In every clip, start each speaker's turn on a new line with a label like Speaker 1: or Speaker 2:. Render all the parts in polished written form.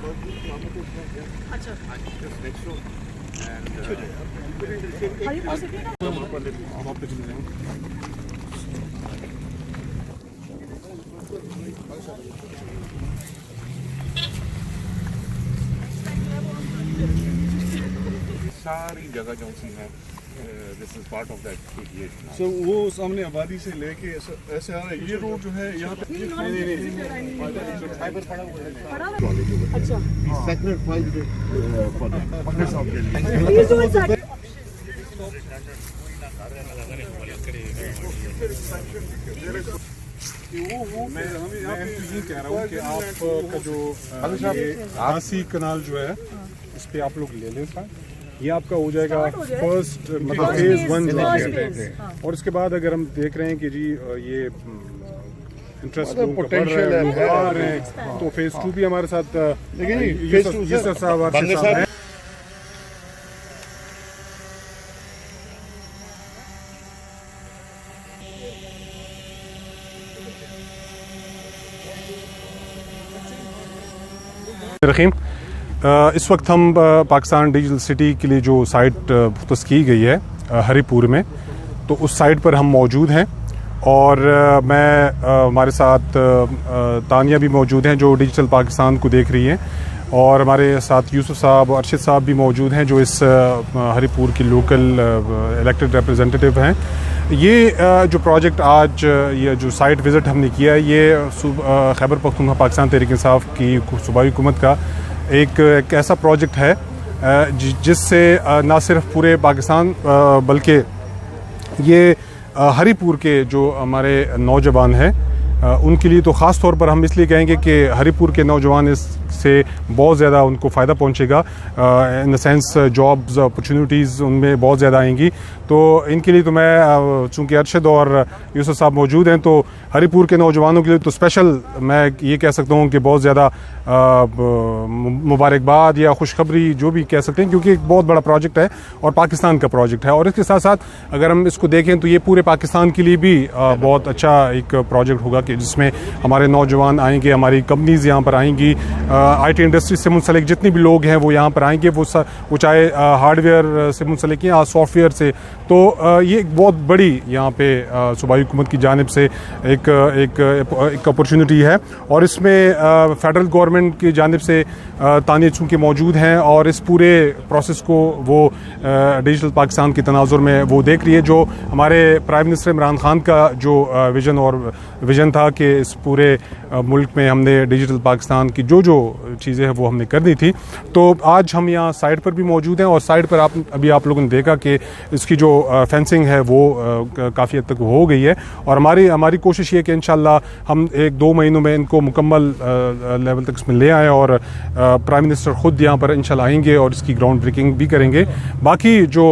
Speaker 1: अच्छा
Speaker 2: सारी जगह जो सी है, this is part of that area.
Speaker 3: So वो सामने आबादी से लेके ऐसे आ रहा है, ये रोड जो है यहाँ पे नहीं फाइबर पड़ा हुआ है।
Speaker 1: अच्छा
Speaker 3: सेक्रेट फाइल फॉर दैट मैं ये कह रहा हूँ कि आपका जो आसी कनाल जो है इस पे आप लोग ले लें सर, ये आपका हो जाएगा फर्स्ट मतलब फेज 1 जो है। और उसके बाद अगर हम देख रहे हैं कि जी ये इंटरेस्ट पोटेंशियल है तो फेज 2 भी हमारे साथ यूसुफ साहब हैं।
Speaker 4: रहीम, इस वक्त हम पाकिस्तान डिजिटल सिटी के लिए जो साइट मुख्तस की गई है हरीपुर में, तो उस साइट पर हम मौजूद हैं और हमारे साथ तानिया भी मौजूद हैं जो डिजिटल पाकिस्तान को देख रही हैं, और हमारे साथ यूसुफ साहब और अरशद साहब भी मौजूद हैं जो इस हरीपुर की लोकल इलेक्टेड रिप्रेजेंटेटिव हैं। ये जो प्रोजेक्ट आज ये जो साइट विज़िट हमने किया है, ये खैबर पख्तूनख्वा पाकिस्तान तहरीक इंसाफ की सूबाई हुकूमत का एक ऐसा प्रोजेक्ट है जिससे ना सिर्फ पूरे पाकिस्तान बल्कि ये हरीपुर के जो हमारे नौजवान हैं उनके लिए तो ख़ास तौर पर हम इसलिए कहेंगे कि हरीपुर के नौजवान इससे बहुत ज़्यादा उनको फ़ायदा पहुंचेगा, in the sense jobs opportunities उनमें बहुत ज़्यादा आएंगी। तो इनके लिए तो मैं चूँकि अरशद और यूसुफ साहब मौजूद हैं, तो हरीपुर के नौजवानों के लिए तो स्पेशल मैं ये कह सकता हूँ कि बहुत ज़्यादा मुबारकबाद या खुशखबरी जो भी कह सकते हैं, क्योंकि एक बहुत बड़ा प्रोजेक्ट है और पाकिस्तान का प्रोजेक्ट है। और इसके साथ साथ अगर हम इसको देखें तो ये पूरे पाकिस्तान के लिए भी बहुत अच्छा एक प्रोजेक्ट होगा कि जिसमें हमारे नौजवान आएंगे, हमारी कंपनीज़ यहाँ पर आएंगी, IT इंडस्ट्री से मुंसलिक जितने भी लोग हैं वो यहाँ पर आएंगे, वो चाहे हार्डवेयर से मुंसलिक या सॉफ्टवेयर से। तो ये एक बहुत बड़ी यहाँ पे सूबाई हुकूमत की जानिब से एक अपॉर्चुनिटी है, और इसमें फेडरल गवर्नमेंट की जानिब से तानिया चूँकि मौजूद हैं और इस पूरे प्रोसेस को वो डिजिटल पाकिस्तान के तनाजुर में वो देख रही है। जो हमारे प्राइम मिनिस्टर इमरान खान का जो विजन था कि इस पूरे मुल्क में हमने डिजिटल पाकिस्तान की जो चीज़ें हैं वो हमने कर दी थी। तो आज हम यहाँ साइट पर भी मौजूद हैं और साइट पर अभी आप लोगों ने देखा कि इसकी जो फेंसिंग है वो काफ़ी हद तक हो गई है, और हमारी कोशिश ये है कि इंशाल्लाह हम 1-2 महीनों में इनको मुकम्मल लेवल तक इसमें ले आएँ, और प्राइम मिनिस्टर ख़ुद यहाँ पर इंशाल्लाह आएंगे और इसकी ग्राउंड ब्रेकिंग भी करेंगे। बाकी जो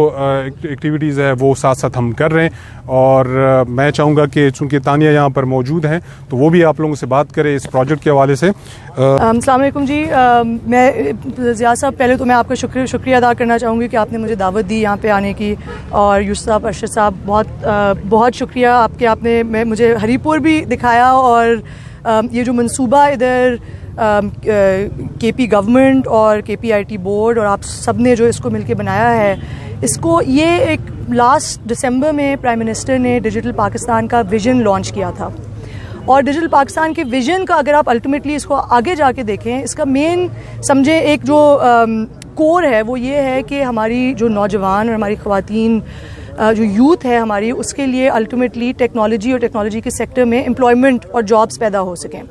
Speaker 4: एक्टिविटीज़ है वो साथ साथ हम कर रहे हैं, और मैं चाहूँगा कि चूँकि तानिया यहाँ पर मौजूद हैं तो वो भी आप लोगों से बात करें इस प्रोजेक्ट के हवाले से।
Speaker 1: अस्सलाम वालेकुम जी, मैं ज़िया साहब, पहले तो मैं आपका शुक्रिया अदा करना चाहूँगी कि आपने मुझे दावत दी यहाँ पे आने की, और यूसुफ साहब, अरशद साहब, बहुत शुक्रिया आपने मुझे हरीपुर भी दिखाया, और ये जो मंसूबा इधर KP गवर्नमेंट और KPIT बोर्ड और आप सब ने जो इसको मिलके बनाया है, इसको ये एक लास्ट दिसंबर में प्राइम मिनिस्टर ने डिजिटल पाकिस्तान का विज़न लॉन्च किया था, और डिजिटल पाकिस्तान के विज़न का अगर आप अल्टीमेटली इसको आगे जाके देखें, इसका मेन समझे एक जो कोर है वो ये है कि हमारी जो नौजवान और हमारी ख़वातीन जो यूथ है हमारी, उसके लिए अल्टीमेटली टेक्नोलॉजी और टेक्नोलॉजी के सेक्टर में एम्प्लॉयमेंट और जॉब्स पैदा हो सकें।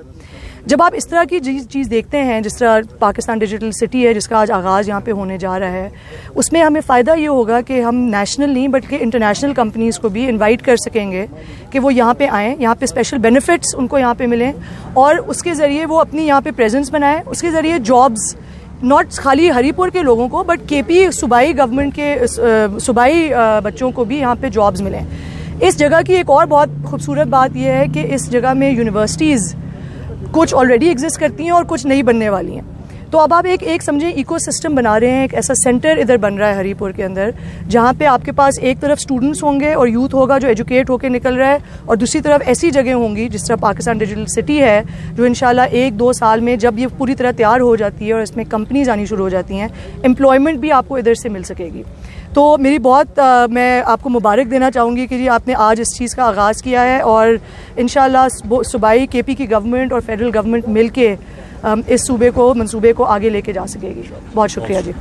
Speaker 1: जब आप इस तरह की चीज़ देखते हैं, जिस तरह पाकिस्तान डिजिटल सिटी है जिसका आज आगाज़ यहाँ पे होने जा रहा है, उसमें हमें फ़ायदा ये होगा कि हम नेशनल नहीं बल्कि इंटरनेशनल कंपनीज़ को भी इनवाइट कर सकेंगे कि वो यहाँ पे आएँ, यहाँ पे स्पेशल बेनिफिट्स उनको यहाँ पे मिलें, और उसके ज़रिए वो अपनी यहाँ पे प्रेजेंस बनाएं, उसके ज़रिए जॉब्स नॉट खाली हरीपुर के लोगों को बट KP सूबाई गवर्नमेंट के सूबाई बच्चों को भी यहाँ पे जॉब्स मिलें। इस जगह की एक और बहुत खूबसूरत बात यह है कि इस जगह में यूनिवर्सिटीज़ कुछ ऑलरेडी एग्जिस्ट करती हैं और कुछ नई बनने वाली हैं। तो अब आप एक समझें इकोसिस्टम बना रहे हैं, एक ऐसा सेंटर इधर बन रहा है हरीपुर के अंदर, जहाँ पे आपके पास एक तरफ स्टूडेंट्स होंगे और यूथ होगा जो एजुकेट होकर निकल रहा है, और दूसरी तरफ ऐसी जगह होंगी जिस तरह पाकिस्तान डिजिटल सिटी है, जो इंशाल्लाह 1-2 साल में जब ये पूरी तरह तैयार हो जाती है और इसमें कंपनीज आनी शुरू हो जाती हैं, एम्प्लॉयमेंट भी आपको इधर से मिल सकेगी। तो मेरी मैं आपको मुबारक देना चाहूँगी कि जी आपने आज इस चीज़ का आगाज़ किया है, और इंशाल्लाह सूबाई KP की गवर्नमेंट और फेडरल गवर्नमेंट मिल के इस मंसूबे को आगे लेके जा सकेगी। बहुत शुक्रिया जी।